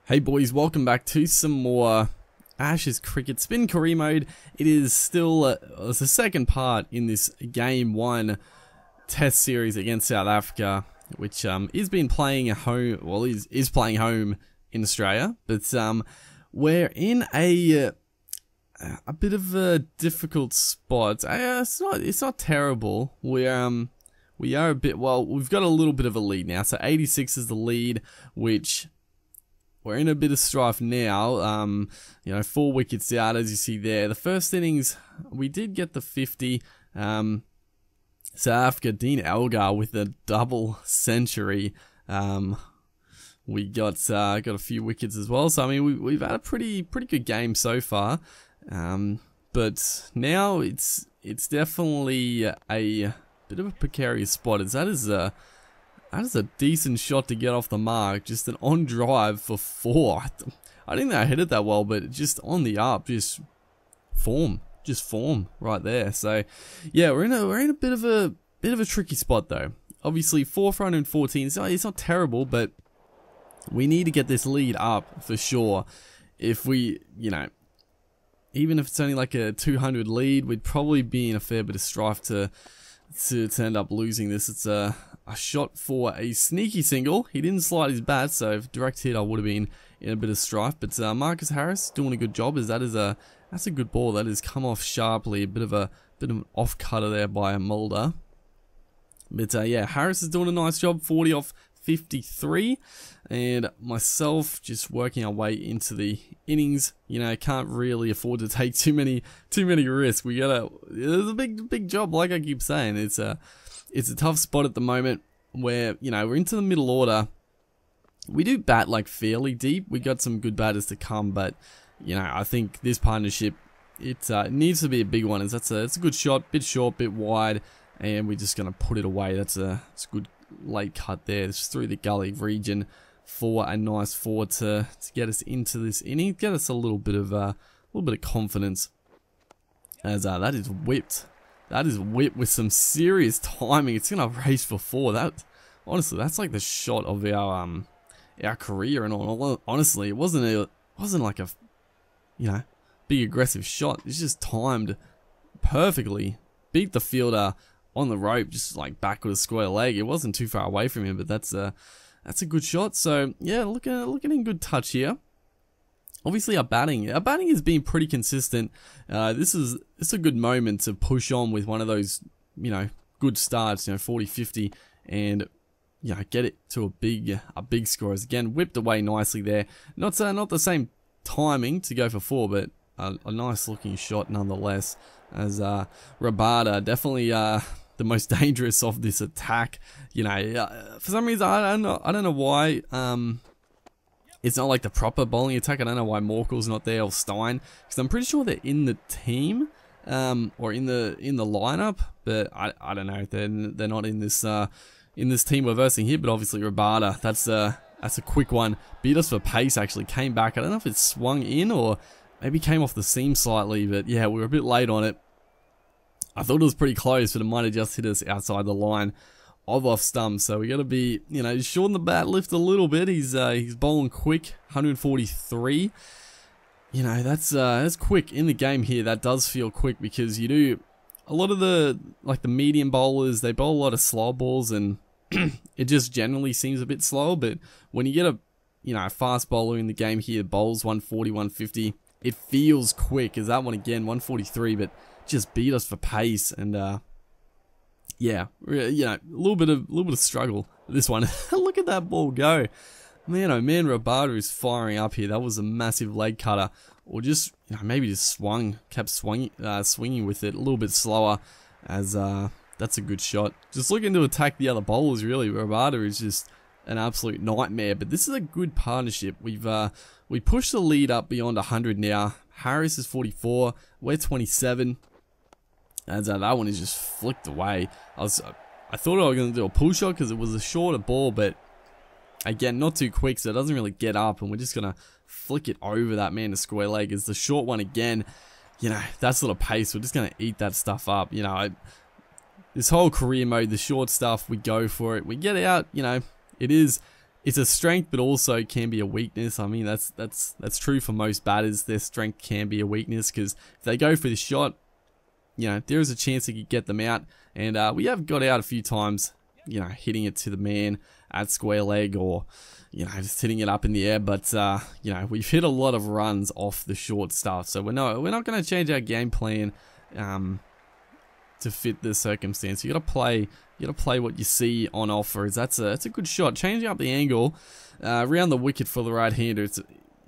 Hey boys, welcome back to some more Ashes Cricket Spin Career Mode. It is still it's the second part in this Game 1 Test Series against South Africa, which is been playing at home, well, is playing home in Australia, but we're in a bit of a difficult spot. It's not terrible. We are a bit, well, we've got a little bit of a lead now. So 86 is the lead, which we're in a bit of strife now. 4 wickets out, as you see there. The first innings, we did get the 50. South Africa, Dean Elgar with a double century. We got a few wickets as well. So I mean, we've had a pretty good game so far. But now it's definitely a bit of a precarious spot. That is a decent shot to get off the mark. Just an on drive for 4. I didn't think I hit it that well, but just on the up, just form right there. So yeah, we're in a bit of a tricky spot though. Obviously 4 for 114. It's not terrible, but we need to get this lead up for sure. If we, even if it's only like a 200 lead, we'd probably be in a fair bit of strife to end up losing this. It's a shot for a sneaky single. He didn't slide his bat, so if direct hit I would have been in a bit of strife. But Marcus Harris doing a good job. That's a good ball. That has come off sharply. A bit of an off cutter there by Mulder. But yeah, Harris is doing a nice job. 40 off 53, and myself just working our way into the innings. Can't really afford to take too many risks. It's a big job, like I keep saying. It's a tough spot at the moment where we're into the middle order. We do bat like fairly deep. We got some good batters to come, but I think this partnership it needs to be a big one. It's a good shot, bit short, bit wide, and we're just gonna put it away. It's a good late cut there. It's through the gully region for a nice 4 to get us into this inning, get us a little bit of confidence. As that is whipped. That is whipped with some serious timing. It's gonna race for 4. That honestly, that's like the shot of our career. And all honestly, it wasn't like a big aggressive shot. It's just timed perfectly. Beat the fielder on the rope, just like back with a square leg. It wasn't too far away from him, but that's a good shot. So yeah, looking in good touch here. Obviously our batting has been pretty consistent. This is a good moment to push on with one of those good starts, 40-50, and get it to a big score. As again, whipped away nicely there. Not the same timing to go for 4, but a nice looking shot nonetheless. As Rabada definitely the most dangerous of this attack. For some reason I don't know why it's not like the proper bowling attack. I don't know why Morkel's not there, or Stein, because I'm pretty sure they're in the team or in the lineup, but I don't know. They're not in this team we're versing here. But obviously Rabada, that's a quick one. Beat us for pace. Actually came back. I don't know if it swung in or maybe came off the seam slightly, but yeah, we were a bit late on it. I thought it was pretty close, but it might have just hit us outside the line of off stump. So we got to be, shorten the bat lift a little bit. He's bowling quick, 143. That's quick in the game here. That does feel quick because you do a lot of the medium bowlers. They bowl a lot of slow balls, and it just generally seems a bit slow. But when you get a fast bowler in the game here, bowls 140, 150, it feels quick. As that one again, 143, but just beat us for pace. And yeah, a little bit of struggle this one. Look at that ball go, man! Oh man, Rabada is firing up here. That was a massive leg cutter, or just maybe just kept swinging with it a little bit slower. As that's a good shot. Just looking to attack the other bowlers. Really, Rabada is just an absolute nightmare. But this is a good partnership. We pushed the lead up beyond 100 now. Harris is 44. We're 27. As that one is just flicked away. I thought I was going to do a pull shot because it was a shorter ball, but again, not too quick, so it doesn't really get up, and we're just going to flick it over that man to square leg. It's the short one again. That sort of pace, we're just going to eat that stuff up. This whole career mode, the short stuff, we go for it. We get out, it is it's a strength, but also can be a weakness. I mean, that's true for most batters. Their strength can be a weakness, because if they go for the shot, you know, there is a chance they could get them out. And we have got out a few times, you know, hitting it to the man at square leg, or, you know, just hitting it up in the air. But you know, we've hit a lot of runs off the short stuff, so we're not going to change our game plan to fit the circumstance. You got to play what you see on offer. It's a good shot, changing up the angle around the wicket for the right-hander. It's,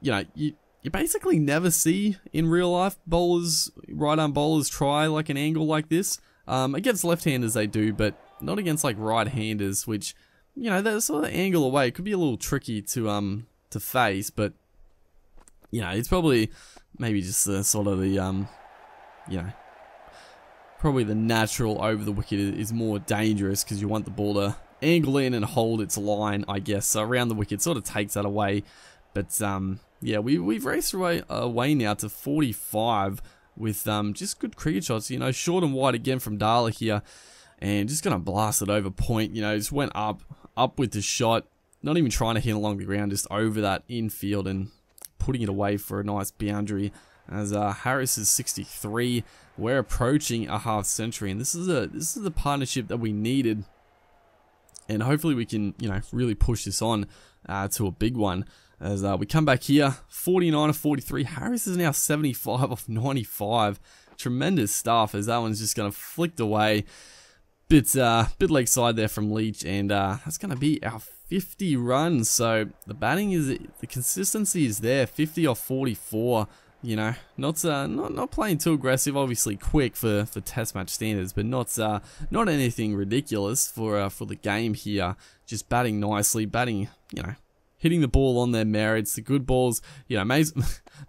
you know, you basically never see in real life bowlers, right-arm bowlers, try like an angle like this. Against left-handers they do, but not against like right-handers, which, you know, that sort of angle away could be a little tricky to face. But, you know, it's probably maybe just the sort of the you know, probably the natural over the wicket is more dangerous, because you want the ball to angle in and hold its line, I guess. So around the wicket sort of takes that away. But yeah, we've raced away now to 45 with just good cricket shots. You know, short and wide again from Dala here, and just gonna blast it over point. You know, just went up with the shot, not even trying to hit along the ground, just over that infield and putting it away for a nice boundary. As Harris is 63, we're approaching a half century, and this is a partnership that we needed, and hopefully we can, you know, really push this on to a big one. As we come back here, 49 of 43. Harris is now 75 off 95. Tremendous stuff, as that one's just going to flick away. Bit leg side there from Leach, and that's going to be our 50 runs. So the batting the consistency is there. 50 off 44. You know, not playing too aggressive. Obviously quick for test match standards, but not anything ridiculous for the game here. Just batting nicely, you know, hitting the ball on their merits. The good balls, you know,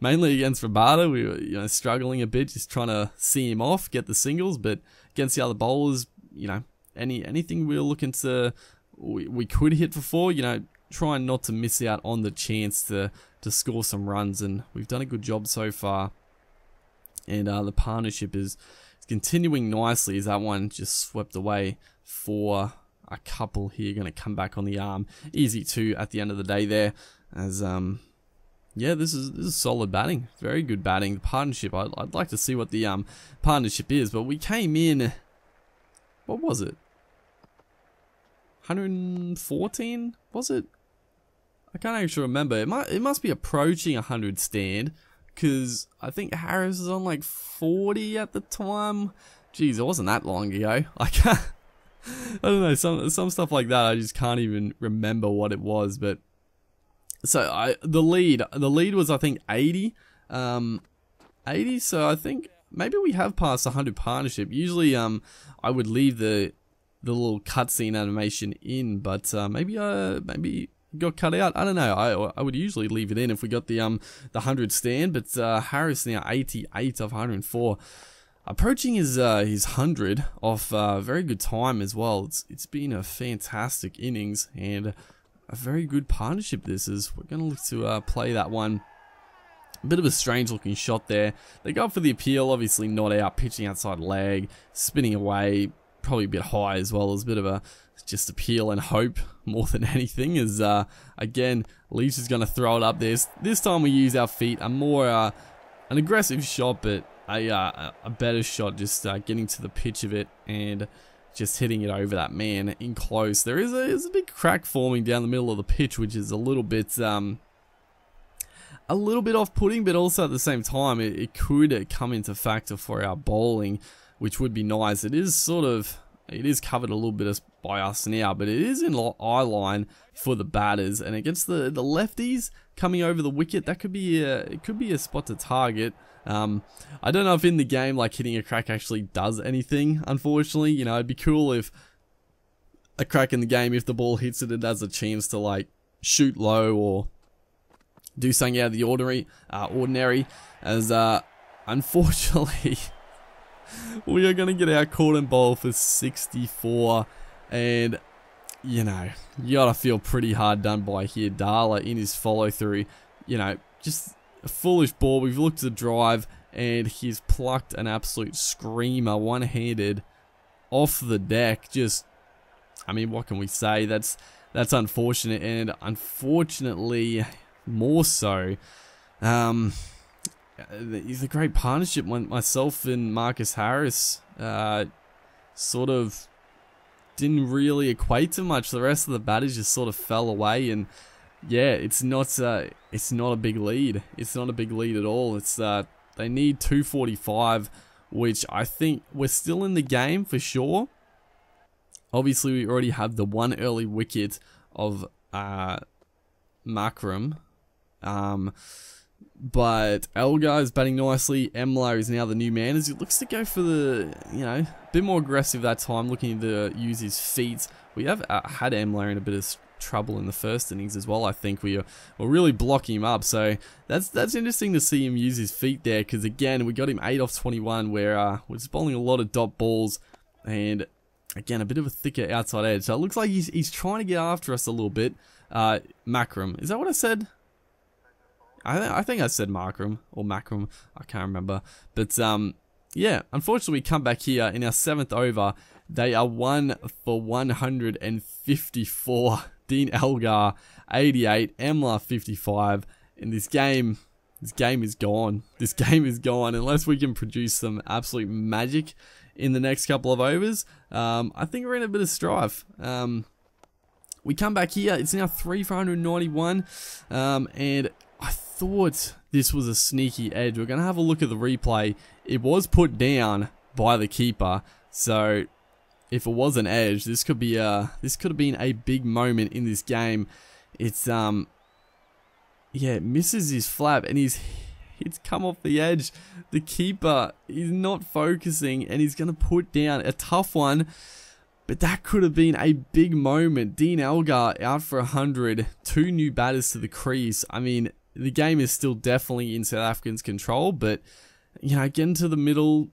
mainly against Rabada, we were, you know, struggling a bit, just trying to see him off, get the singles. But against the other bowlers, you know, anything we were looking to, we could hit for 4. You know, trying not to miss out on the chance to score some runs, and we've done a good job so far. And the partnership is continuing nicely, as that one just swept away for a couple here. Going to come back on the arm. Easy 2 at the end of the day there. As yeah, this is solid batting, very good batting. The partnership, I'd like to see what the partnership is, but we came in, what was it, 114 was it? I can't actually remember. It must be approaching 100 stand, because I think Harris is on like 40 at the time. Jeez, it wasn't that long ago. I don't know, some stuff like that. I just can't even remember what it was. But so the lead was, I think, 80. 80. So I think maybe we have passed 100 partnership. Usually, I would leave the little cutscene animation in, but maybe got cut out. I don't know. I would usually leave it in if we got the 100 stand, but Harris now 88 of 104, approaching his 100 off very good time as well. It's been a fantastic innings and a very good partnership. This is, we're gonna look to play that one. A bit of a strange looking shot there. They go for the appeal, obviously not out, pitching outside leg, spinning away, probably a bit high as well. As a bit of a just appeal and hope more than anything. As again, Leach is going to throw it up there. This time we use our feet, a more an aggressive shot, but a better shot, just getting to the pitch of it and just hitting it over that man in close. There's a big crack forming down the middle of the pitch, which is a little bit off-putting, but also at the same time it could come into factor for our bowling, which would be nice. It is covered a little bit by us now, but it is in eye line for the batters, and against the lefties coming over the wicket, that could be a spot to target. I don't know if in the game, like, hitting a crack actually does anything, unfortunately. You know, it'd be cool if a crack in the game, if the ball hits it, it has a chance to, like, shoot low or do something out of the ordinary, as unfortunately we are going to get our caught and bowl for 64, and you know, you gotta feel pretty hard done by here. Dala in his follow through, you know, just a foolish ball. We've looked to drive and he's plucked an absolute screamer one-handed off the deck. Just, I mean, what can we say? That's that's unfortunate, and unfortunately more so. It's a great partnership when myself and Marcus Harris sort of didn't really equate to much. The rest of the batters just sort of fell away, and yeah, it's not a big lead. It's not a big lead at all. It's they need 245, which I think we're still in the game for sure. Obviously, we already have the one early wicket of Makram. But Elgar is batting nicely. Emler is now the new man as he looks to go for the, a bit more aggressive that time, looking to use his feet. We have had Emler in a bit of trouble in the first innings as well. I think we were really blocking him up. So that's interesting to see him use his feet there, because again, we got him 8 off 21 where we're just bowling a lot of dot balls, and again, a bit of a thicker outside edge. So it looks like he's trying to get after us a little bit. Makram, is that what I said? I think I said Makram or Makram. I can't remember. But yeah, unfortunately, we come back here in our 7th over. They are 1 for 154. Dean Elgar 88, Emler 55, and this game is gone. This game is gone unless we can produce some absolute magic in the next couple of overs. I think we're in a bit of strife. We come back here. It's now 3 for 191, and I thought this was a sneaky edge. We're going to have a look at the replay. It was put down by the keeper, so if it was an edge, this could have been a big moment in this game. It's yeah, it misses his flap, and it's come off the edge. The keeper is not focusing, and he's going to put down a tough one. But that could have been a big moment. Dean Elgar out for 100. 2 new batters to the crease. I mean, the game is still definitely in South Africans' control, but getting to the middle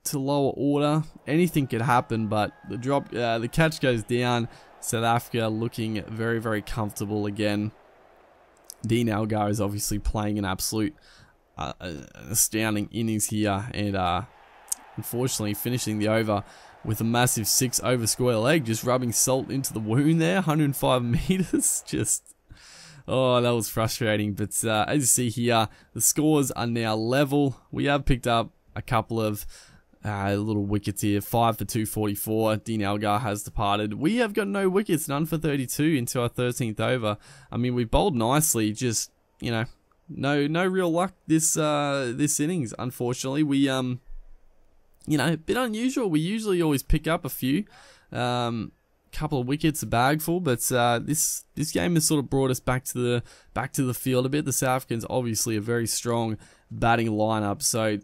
to lower order, anything could happen. But the catch goes down. South Africa looking very, very comfortable again. Dean Elgar is obviously playing an absolute astounding innings here, and unfortunately finishing the over with a massive 6 over square leg, just rubbing salt into the wound there. 105 meters, just, oh, that was frustrating. But as you see here, the scores are now level. We have picked up a couple of little wickets here. 5 for 244. Dean Elgar has departed. We have got no wickets, none for 32 into our 13th over. I mean, we bowled nicely, just, no real luck this innings, unfortunately. We a bit unusual. We usually always pick up a few, couple of wickets, a bagful, but this game has sort of brought us back to the field a bit. The South Africans obviously a very strong batting lineup, so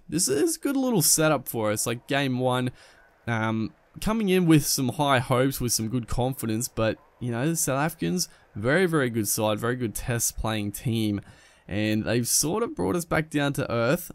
this is a good little setup for us. Like game 1, coming in with some high hopes, with some good confidence, but the South Africans, very, very good side, very good test playing team, and they've sort of brought us back down to earth.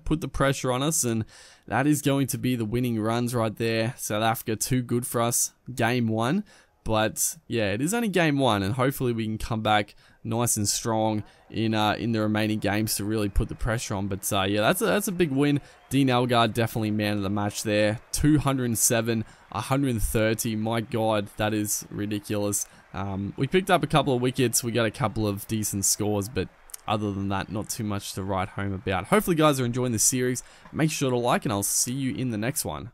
Put the pressure on us, and that is going to be the winning runs right there. South Africa too good for us, game 1. But yeah, it is only game 1, and hopefully we can come back nice and strong in the remaining games to really put the pressure on. But yeah, that's a big win. Dean Elgar definitely man of the match there. 207, 130. My God, that is ridiculous. We picked up a couple of wickets. We got a couple of decent scores, but other than that, not too much to write home about. Hopefully, guys are enjoying this series. Make sure to like, and I'll see you in the next one.